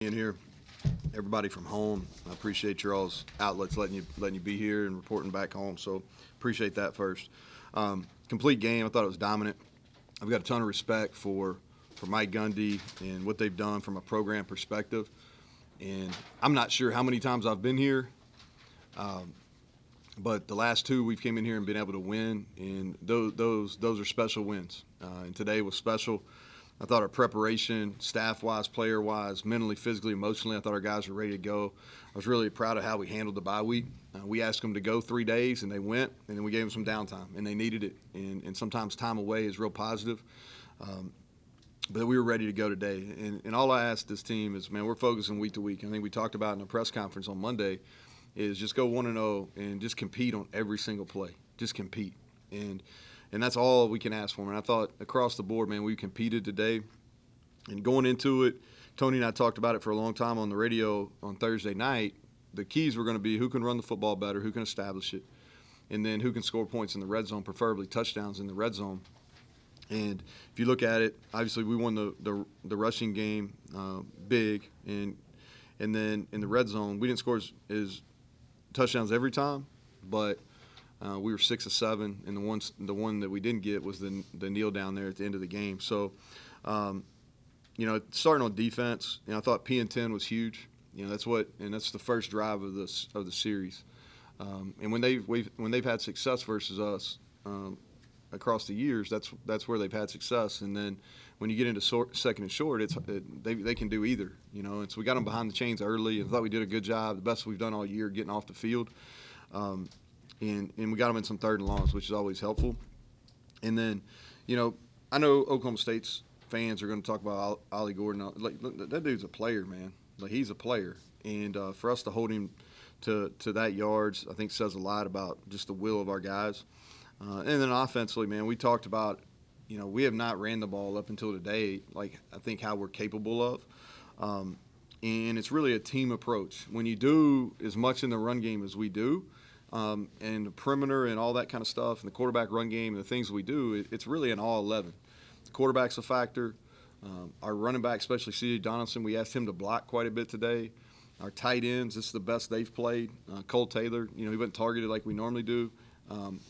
Being here, everybody from home. I appreciate your all's outlets letting you be here and reporting back home. So appreciate that first. Complete game. I thought it was dominant. I've got a ton of respect for Mike Gundy and what they've done from a program perspective. And I'm not sure how many times I've been here, but the last two we've came in here and been able to win, and those are special wins. And today was special. I thought our preparation, staff-wise, player-wise, mentally, physically, emotionally, I thought our guys were ready to go. I was really proud of how we handled the bye week. We asked them to go 3 days, and they went, and then we gave them some downtime, and they needed it. And sometimes time away is real positive. But we were ready to go today. And all I asked this team is, man, we're focusing week to week. I think we talked about in the press conference on Monday is just go 1-0 and just compete on every single play. Just compete. And that's all we can ask for. And I thought across the board, man, we competed today. And going into it, Tony and I talked about it for a long time on the radio on Thursday night. The keys were going to be who can run the football better, who can establish it, and then who can score points in the red zone, preferably touchdowns in the red zone. And if you look at it, obviously we won the rushing game big, and then in the red zone we didn't score as touchdowns every time, but we were 6 of 7, and the one that we didn't get was the kneel down there at the end of the game. So, starting on defense, I thought P&10 was huge. That's the first drive of the series. And when they've had success versus us across the years, that's where they've had success. And then when you get into second and short, they can do either. And so we got them behind the chains early, and I thought we did a good job, the best we've done all year, getting off the field. And we got them in some third and longs, which is always helpful. And then, I know Oklahoma State's fans are going to talk about Ollie Gordon. That dude's a player, man. He's a player. And for us to hold him to that yards, I think says a lot about just the will of our guys. And then offensively, man, we talked about, we have not ran the ball up until today, I think how we're capable of. And it's really a team approach. When you do as much in the run game as we do, and the perimeter and all that kind of stuff, and the quarterback run game and the things we do, it's really an all 11. The quarterback's a factor. Our running back, especially C.J. Donaldson, we asked him to block quite a bit today. Our tight ends, this is the best they've played. Cole Taylor, he wasn't targeted like we normally do.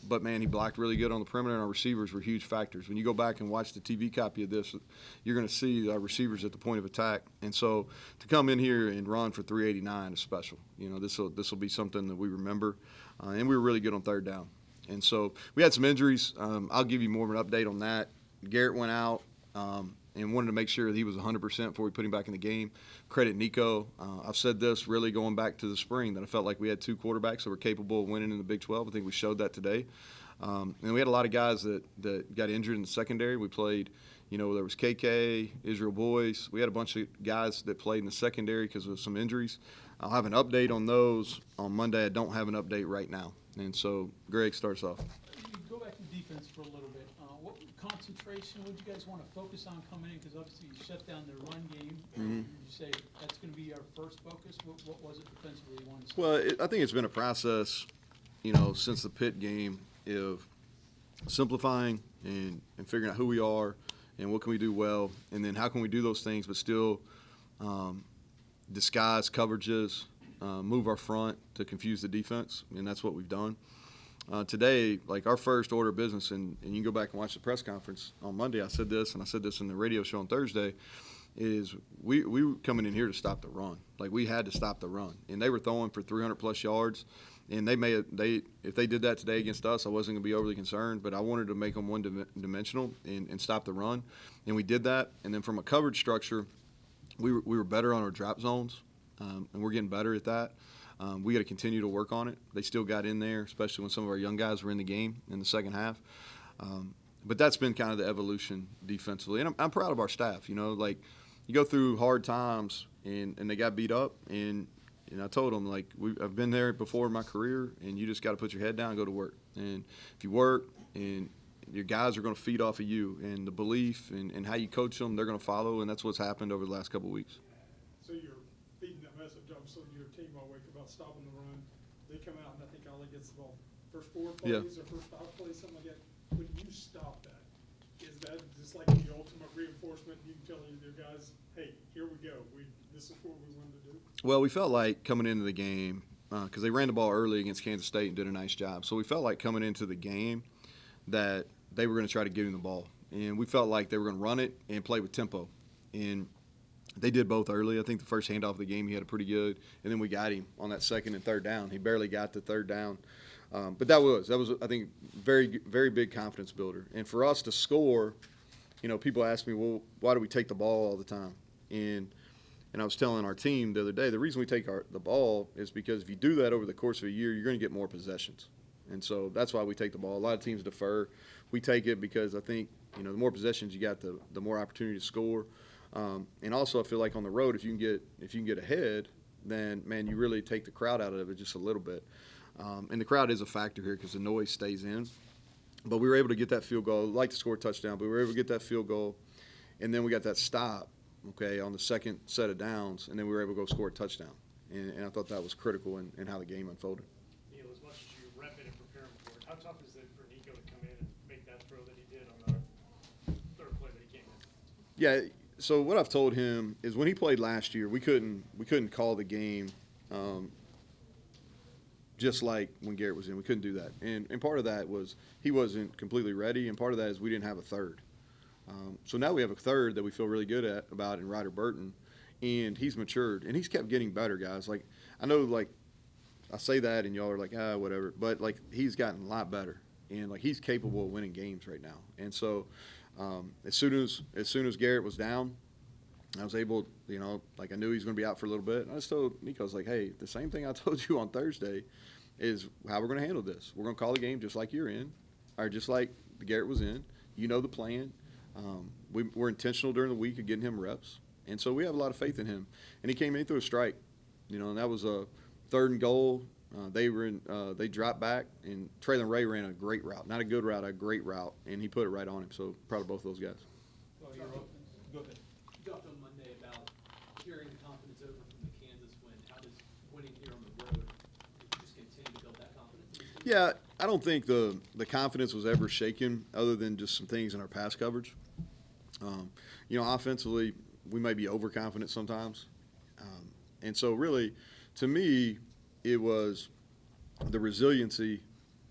But, man, he blocked really good on the perimeter, and our receivers were huge factors. When you go back and watch the TV copy of this, you're going to see our receivers at the point of attack. And so to come in here and run for 389 is special. This will be something that we remember. And we were really good on third down. And so we had some injuries. I'll give you more of an update on that. Garrett went out and wanted to make sure that he was 100% before we put him back in the game. Credit Nico. I've said this really going back to the spring, that I felt like we had two quarterbacks that were capable of winning in the Big 12. I think we showed that today. And we had a lot of guys that got injured in the secondary. We played, there was KK, Israel Boys. We had a bunch of guys that played in the secondary because of some injuries. I'll have an update on those on Monday. I don't have an update right now. And so Greg starts off. Go back to defense for a little bit. What concentration would you guys want to focus on coming in? Because obviously you shut down the run game. You say that's going to be our first focus. What was it defensively you wanted to say? Well, I think it's been a process, since the Pitt game of simplifying and figuring out who we are and what can we do well, and then how can we do those things but still disguise coverages, move our front to confuse the defense, and that's what we've done. Today, our first order of business, and you can go back and watch the press conference on Monday, I said this, and I said this in the radio show on Thursday, is we were coming in here to stop the run. We had to stop the run. And they were throwing for 300-plus yards, and if they did that today against us, I wasn't going to be overly concerned, but I wanted to make them one-dimensional and stop the run, and we did that. And then from a coverage structure, we were better on our drop zones, and we're getting better at that. We got to continue to work on it. They still got in there, especially when some of our young guys were in the game in the second half. But that's been kind of the evolution defensively. And I'm proud of our staff. You go through hard times, and they got beat up. And I told them, I've been there before in my career, and you just got to put your head down and go to work. And if you work, and your guys are going to feed off of you, and the belief and how you coach them, they're going to follow. And that's what's happened over the last couple of weeks. So you're feeding that message, obviously, to your team all week about stopping the run. They come out, and I think Ollie gets the ball first 4 plays or first 5 plays, something like that. When you stop that, is that just like the ultimate reinforcement? You can tell your guys, hey, here we go. This is what we wanted to do. Well, we felt like coming into the game, because they ran the ball early against Kansas State and did a nice job. So we felt like coming into the game that they were going to try to get him the ball. And we felt like they were going to run it and play with tempo. And they did both early. I think the first handoff of the game he had a pretty good. And then we got him on that second and third down. He barely got the third down. But that was, I think, very, very big confidence builder. And for us to score, people ask me, well, why do we take the ball all the time? And I was telling our team the other day, the reason we take the ball is because if you do that over the course of a year, you're going to get more possessions. And so that's why we take the ball. A lot of teams defer. We take it because I think, the more possessions you got, the more opportunity to score. And also I feel like on the road, if you can get ahead, then, man, you really take the crowd out of it just a little bit. And the crowd is a factor here because the noise stays in. But we were able to get that field goal. I'd like to score a touchdown, but we were able to get that field goal. And then we got that stop, on the second set of downs, and then we were able to go score a touchdown. And I thought that was critical in how the game unfolded. Neal, as much as you rep it and prepare him for it, how tough is it for Nico to come in and make that throw that he did on the third play that he came in? Yeah, so what I've told him is when he played last year, we couldn't call the game just like when Garrett was in. We couldn't do that. And part of that was he wasn't completely ready, and part of that is we didn't have a third. So now we have a third that we feel really good about in Ryder Burton, and he's matured, and he's kept getting better, guys. Like, I know, like, I say that, and y'all are like, whatever. But, like, he's gotten a lot better, and, like, he's capable of winning games right now. And so as soon as Garrett was down, I was able, like I knew he was going to be out for a little bit. And I just told Nico, I was like, hey, the same thing I told you on Thursday is how we're going to handle this. We're going to call the game just like you're in, or just like Garrett was in. You know the plan. We're intentional during the week of getting him reps. And so we have a lot of faith in him. And he came in through a strike, and that was a 3rd and goal. They dropped back, and Traylon Ray ran a great route. Not a good route, a great route. And he put it right on him. So proud of both those guys. Well, you're open. Go ahead. You talked on Monday about carrying confidence over from the Kansas win. How does winning here on the road just continue to build that confidence? Yeah, I don't think the confidence was ever shaken other than just some things in our pass coverage. Offensively, we may be overconfident sometimes. And so really, to me, it was the resiliency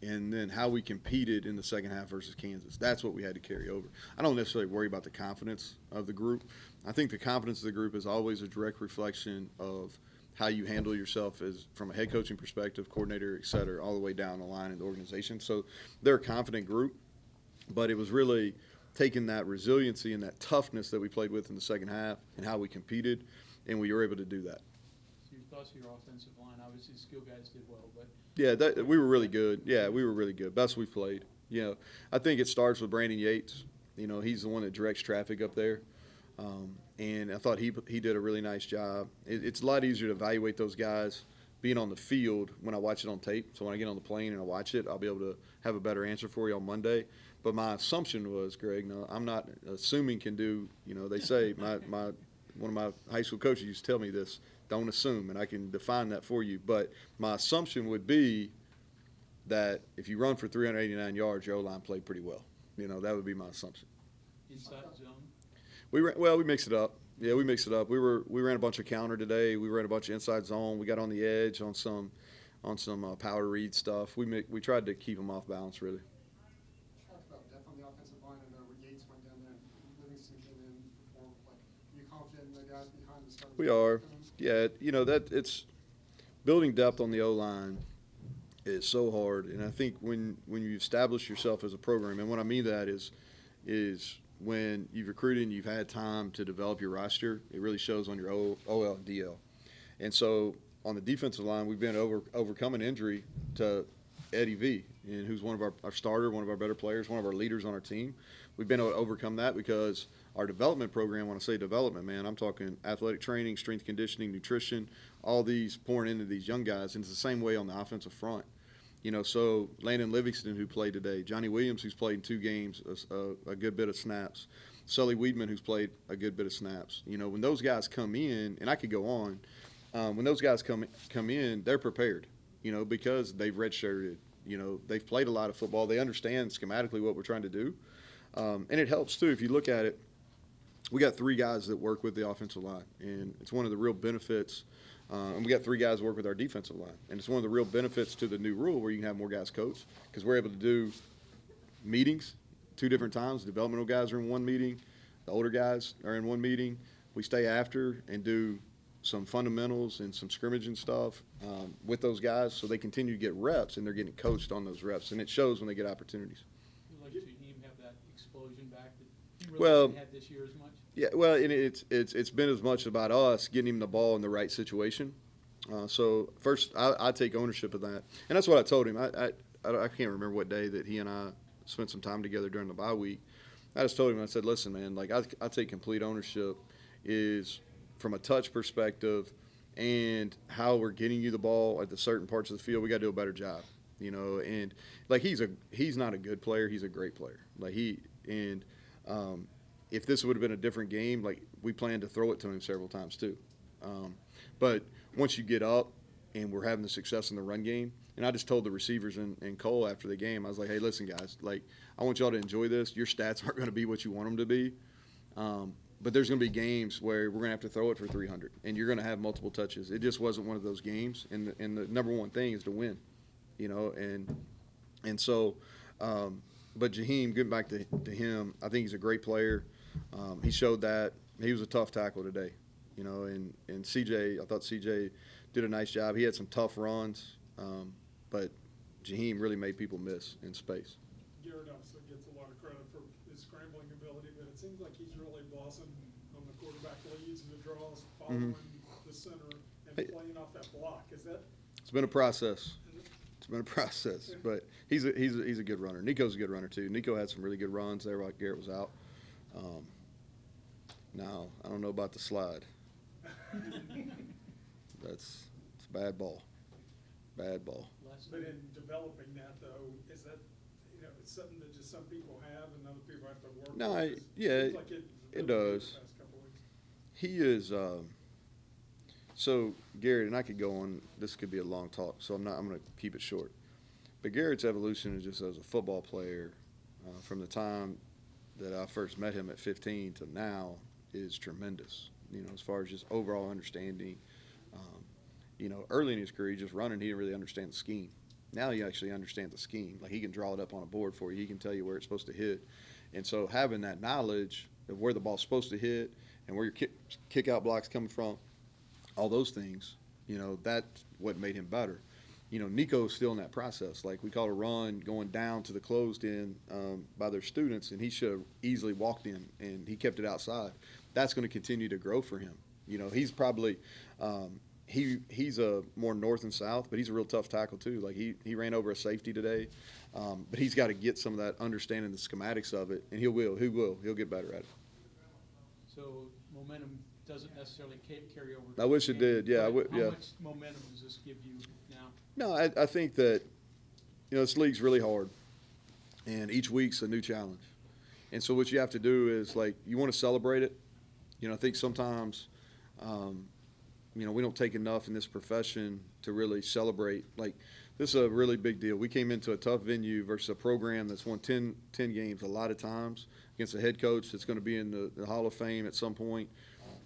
and then how we competed in the second half versus Kansas. That's what we had to carry over. I don't necessarily worry about the confidence of the group. I think the confidence of the group is always a direct reflection of how you handle yourself as from a head coaching perspective, coordinator, et cetera, all the way down the line in the organization. So they're a confident group, but it was really taking that resiliency and that toughness that we played with in the second half and how we competed, and we were able to do that. So your thoughts of your offensive line, obviously the skill guys did well, but Yeah, we were really good. Yeah, we were really good. Best we've played. I think it starts with Brandon Yates. He's the one that directs traffic up there. And I thought he did a really nice job. It's a lot easier to evaluate those guys being on the field when I watch it on tape. So when I get on the plane and I watch it, I'll be able to have a better answer for you on Monday. But my assumption was, Greg, no, I'm not assuming can do, they say, one of my high school coaches used to tell me this, don't assume, and I can define that for you. But my assumption would be that if you run for 389 yards, your O-line played pretty well. That would be my assumption. inside zone. We mixed it up. Yeah, we mixed it up. We ran a bunch of counter today. We ran a bunch of inside zone. We got on the edge on some power read stuff. We tried to keep them off balance, really. Talked about depth on the offensive line. I know when Yates went down there, Livingston came in and performed. Are you confident in the guys behind the starting? We are. Yeah, that it's building depth on the O-line is so hard, and I think when you establish yourself as a program, and what I mean that is when you've recruited and you've had time to develop your roster, it really shows on your OL and DL. And so on the defensive line, we've been overcome an injury to Eddie V, and who's one of our starter, one of our better players, one of our leaders on our team. We've been able to overcome that because our development program, when I say development, man, I'm talking athletic training, strength conditioning, nutrition, all these pouring into these young guys. And it's the same way on the offensive front. So Landon Livingston, who played today, Johnny Williams, who's played in 2 games, a good bit of snaps, Sully Weedman, who's played a good bit of snaps. When those guys come in, and I could go on, when those guys come in, they're prepared, because they've redshirted. They've played a lot of football. They understand schematically what we're trying to do. And it helps too. If you look at it, we got 3 guys that work with the offensive line, and it's one of the real benefits. And we got 3 guys that work with our defensive line, and it's one of the real benefits to the new rule where you can have more guys coach, because we're able to do meetings 2 different times. The developmental guys are in one meeting, the older guys are in one meeting. We stay after and do some fundamentals and some scrimmaging stuff with those guys, so they continue to get reps and they're getting coached on those reps, and it shows when they get opportunities. Like Jaheim have that explosion back that he really Well, didn't have this year as much? Yeah, well, and it's been as much about us getting him the ball in the right situation. So first, I take ownership of that, and that's what I told him. I can't remember what day that he and I spent some time together during the bye week. I just told him, I said, listen, man, like I take complete ownership is from a touch perspective and how we're getting you the ball at the certain parts of the field. We got to do a better job, you know. And like he's not a good player, he's a great player. Like if this would have been a different game, like we planned to throw it to him several times too. But once you get up and we're having the success in the run game, and I just told the receivers and Cole after the game, I was like, hey, listen, guys, like I want y'all to enjoy this. Your stats aren't going to be what you want them to be. But there's going to be games where we're going to have to throw it for 300, and you're going to have multiple touches. It just wasn't one of those games, and the number one thing is to win, you know. And so, but Jaheim, getting back to him, I think he's a great player. He showed that. He was a tough tackle today, you know. And CJ, I thought CJ did a nice job. He had some tough runs, but Jaheim really made people miss in space. Garrett also gets a lot of credit for his scrambling ability, but it seems like he's really blossomed on the quarterback leads and the draws, following the center and playing off that block. Is that? It's been a process. It's been a process, but he's a good runner. Nico's a good runner too. Nico had some really good runs there while Garrett was out. Now I don't know about the slide. It's a bad ball. Bad ball. But in developing that, though, is that, you know, it's something that just some people have and other people have to work No, with? yeah, Seems like it does. the past couple weeks. He is. So Garrett, and I could go on. This could be a long talk, so I'm going to keep it short. But Garrett's evolution is just as a football player, from the time that I first met him at 15 to now, is tremendous. You know, as far as just overall understanding. You know, early in his career, just running, he didn't really understand the scheme. Now he actually understands the scheme. Like, he can draw it up on a board for you. He can tell you where it's supposed to hit. And so having that knowledge of where the ball's supposed to hit and where your kick-out block's coming from, all those things, you know, that's what made him better. You know, Nico's still in that process. Like, we caught a run going down to the closed in by their students, and he should have easily walked in, and he kept it outside. That's going to continue to grow for him. You know, he's probably he's a more north and south, but he's a real tough tackle too. Like he ran over a safety today, but he's got to get some of that understanding the schematics of it, and he'll get better at it. So momentum doesn't necessarily carry over. I wish it did. Yeah, How yeah. much momentum does this give you now? No, I think that, you know, this league's really hard, and each week's a new challenge. And so what you have to do is, like, you want to celebrate it. You know, I think sometimes, you know, we don't take enough in this profession to really celebrate. Like, this is a really big deal. We came into a tough venue versus a program that's won 10 games a lot of times against a head coach that's going to be in the Hall of Fame at some point,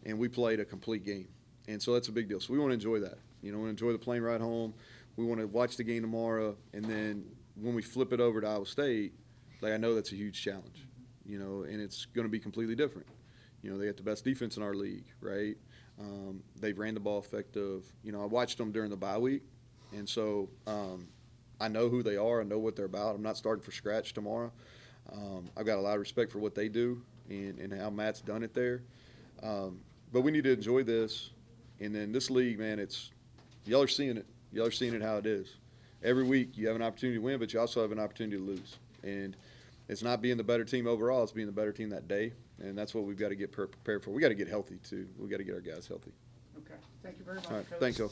and we played a complete game. And so that's a big deal. So we want to enjoy that. You know, we want to enjoy the plane ride home. We want to watch the game tomorrow, and then when we flip it over to Iowa State, like, I know that's a huge challenge, you know, and it's going to be completely different. You know, they got the best defense in our league, right? They've ran the ball effective. You know, I watched them during the bye week, and so I know who they are. I know what they're about. I'm not starting from scratch tomorrow. I've got a lot of respect for what they do and how Matt's done it there. But we need to enjoy this. And then this league, man, y'all are seeing it. Y'all are seeing it how it is. Every week you have an opportunity to win, but you also have an opportunity to lose. And it's not being the better team overall. It's being the better team that day. And that's what we've got to get prepared for. We got to get healthy, too. We got to get our guys healthy. Okay. Thank you very much, All right. Coach. Thanks, Coach.